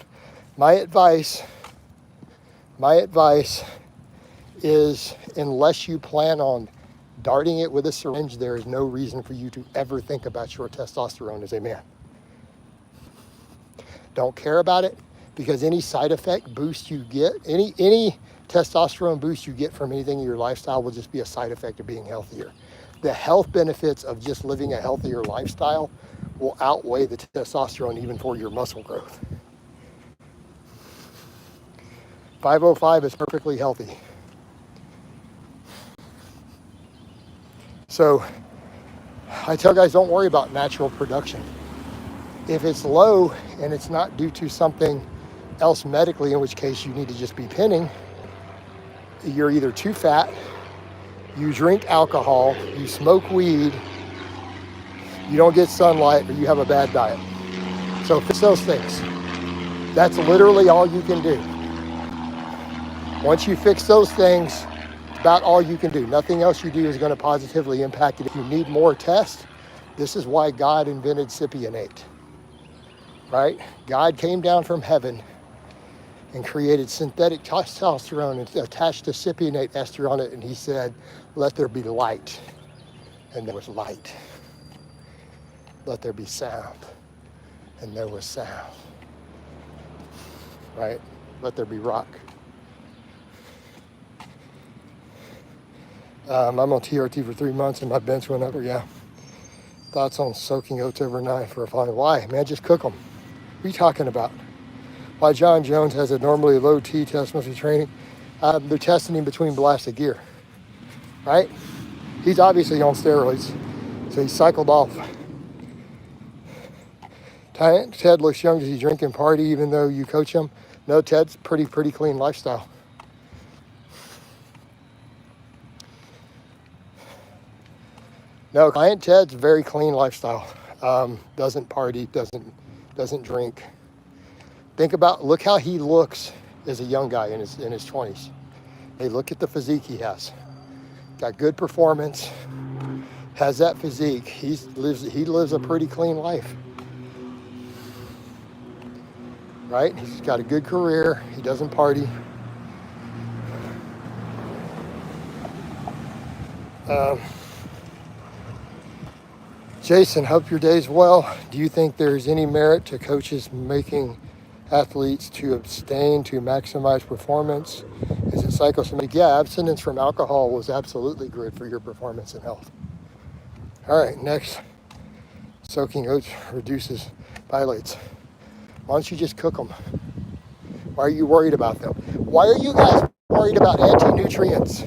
Speaker 1: My advice is, unless you plan on darting it with a syringe, there is no reason for you to ever think about your testosterone as a man. Don't care about it, because any side effect boost you get, any testosterone boost you get from anything in your lifestyle will just be a side effect of being healthier. The health benefits of just living a healthier lifestyle will outweigh the testosterone even for your muscle growth. 505 is perfectly healthy. So I tell guys, don't worry about natural production. If it's low and it's not due to something else medically, in which case you need to just be pinning, you're either too fat, you drink alcohol, you smoke weed, you don't get sunlight, or you have a bad diet. So fix those things. That's literally all you can do. Once you fix those things, it's about all you can do. Nothing else you do is going to positively impact it. If you need more tests, this is why God invented cypionate, right? God came down from heaven and created synthetic testosterone and attached a cypionate ester on it, and he said, let there be light. And there was light. Let there be sound. And there was sound. Right? Let there be rock. I'm on TRT for 3 months and my bench went up. Yeah. Thoughts on soaking oats overnight for a fine? Why? Man, just cook them. What are you talking about? Why John Jones has a normally low T test must be training. They're testing him between blasts of gear, right? He's obviously on steroids, so he cycled off. Ted looks young. Does he drink and party even though you coach him? No, Ted's pretty clean lifestyle. No, client Ted's very clean lifestyle. Doesn't party, doesn't drink. Look how he looks as a young guy in his 20s. Hey, look at the physique he has. Got good performance, has that physique. He lives a pretty clean life. Right? He's got a good career. He doesn't party. Jason, hope your day's well. Do you think there's any merit to coaches making athletes to abstain to maximize performance? Is it psychosomatic? Yeah, abstinence from alcohol was absolutely good for your performance and health. All right, next. Soaking oats reduces violates. Why don't you just cook them? Why are you worried about them? Why are you guys worried about anti-nutrients?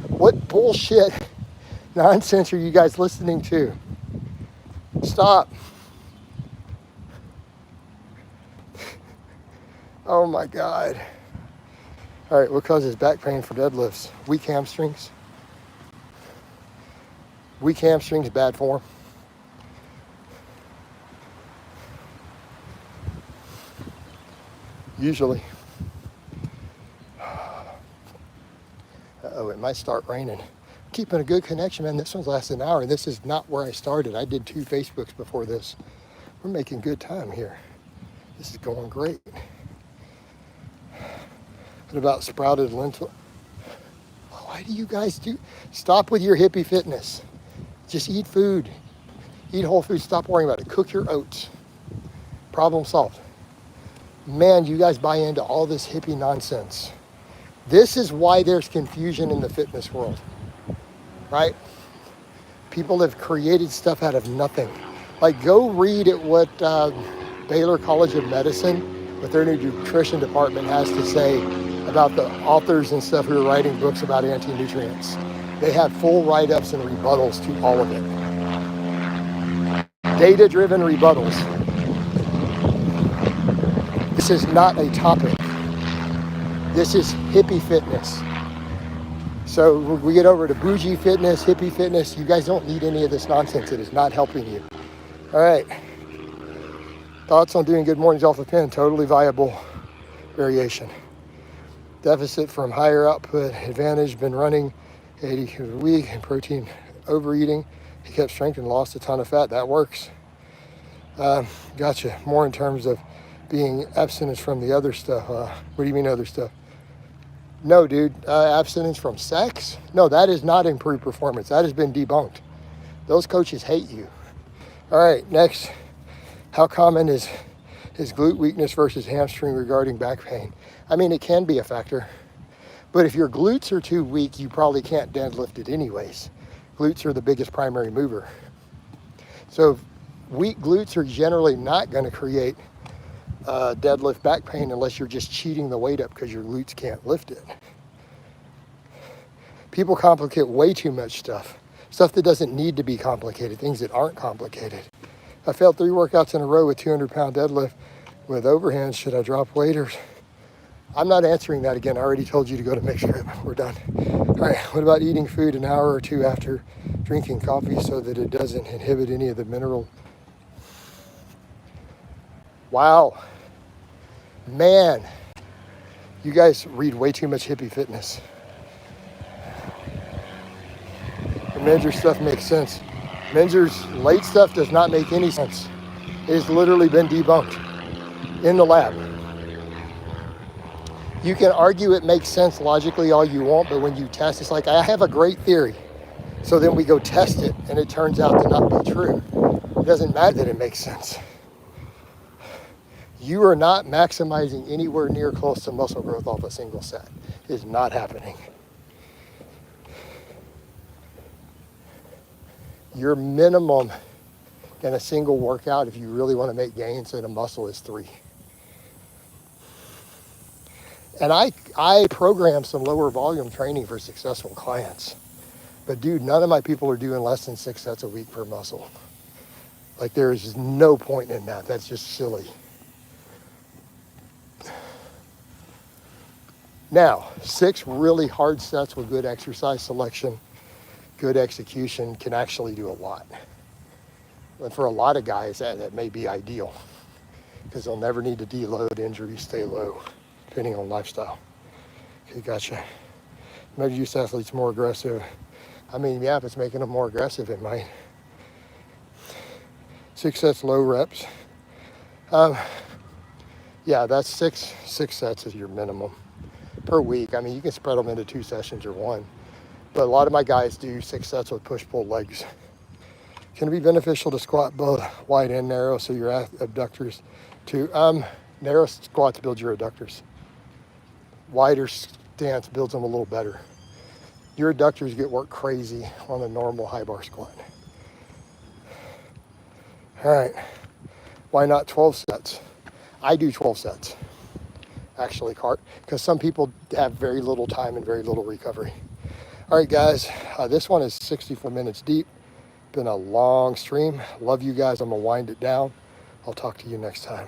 Speaker 1: What bullshit nonsense are you guys listening to? Stop. Oh my God. All right, what causes back pain for deadlifts? Weak hamstrings. Weak hamstrings, bad form. Usually. Uh-oh, it might start raining. Keeping a good connection, man. This one's lasted an hour. This is not where I started. I did 2 Facebooks before this. We're making good time here. This is going great. What about sprouted lentil? Why do you guys Stop with your hippie fitness. Just eat food. Eat whole foods, stop worrying about it. Cook your oats. Problem solved. Man, you guys buy into all this hippie nonsense. This is why there's confusion in the fitness world, right? People have created stuff out of nothing. Like, go read at what Baylor College of Medicine, what their nutrition department has to say about the authors and stuff who are writing books about anti-nutrients. They have full write-ups and rebuttals to all of it. Data-driven rebuttals. This is not a topic. This is hippie fitness. So we get over to bougie fitness, hippie fitness. You guys don't need any of this nonsense. It is not helping you. All right. Thoughts on doing good mornings off the pen? Totally viable variation. Deficit from higher output advantage. Been running 80 a week and protein overeating. He kept strength and lost a ton of fat. That works. Gotcha. More in terms of being abstinence from the other stuff. What do you mean other stuff? No, dude. Abstinence from sex? No, that is not improved performance. That has been debunked. Those coaches hate you. All right, next. How common is glute weakness versus hamstring regarding back pain? I mean, it can be a factor. But if your glutes are too weak, you probably can't deadlift it anyways. Glutes are the biggest primary mover. So weak glutes are generally not going to create deadlift back pain unless you're just cheating the weight up because your glutes can't lift it. People complicate way too much stuff that doesn't need to be complicated, things that aren't complicated. I failed 3 workouts in a row with 200-pound deadlift with overhands. Should I drop weight or? I'm not answering that again. I already told you to go to mixed grip. We're done. All right, what about eating food an hour or 2 after drinking coffee so that it doesn't inhibit any of the mineral? Wow. Man, you guys read way too much hippie fitness. The Menzer stuff makes sense. Menzer's late stuff does not make any sense. It has literally been debunked in the lab. You can argue it makes sense logically all you want, but when you test, it's like, I have a great theory. So then we go test it, and it turns out to not be true. It doesn't matter that it makes sense. You are not maximizing anywhere near close to muscle growth off a single set. It is not happening. Your minimum in a single workout, if you really want to make gains in a muscle, is 3. And I program some lower volume training for successful clients. But dude, none of my people are doing less than 6 sets a week per muscle. Like, there is no point in that. That's just silly. Now, 6 really hard sets with good exercise selection, good execution can actually do a lot. And for a lot of guys, that may be ideal because they'll never need to deload, injuries stay low, depending on lifestyle. Okay, gotcha. Maybe use athletes more aggressive. I mean, yeah, if it's making them more aggressive, it might. 6 sets, low reps. Yeah, that's six sets is your minimum per week. I mean, you can spread them into 2 sessions or 1. But a lot of my guys do 6 sets with push-pull legs. Can it be beneficial to squat both wide and narrow so your abductors too? Narrow squats build your adductors. Wider stance builds them a little better. Your adductors get worked crazy on a normal high bar squat. All right, why not 12 sets? I do 12 sets, actually, Cart, because some people have very little time and very little recovery. All right, guys, this one is 64 minutes deep. Been a long stream. Love you guys. I'm gonna wind it down. I'll talk to you next time.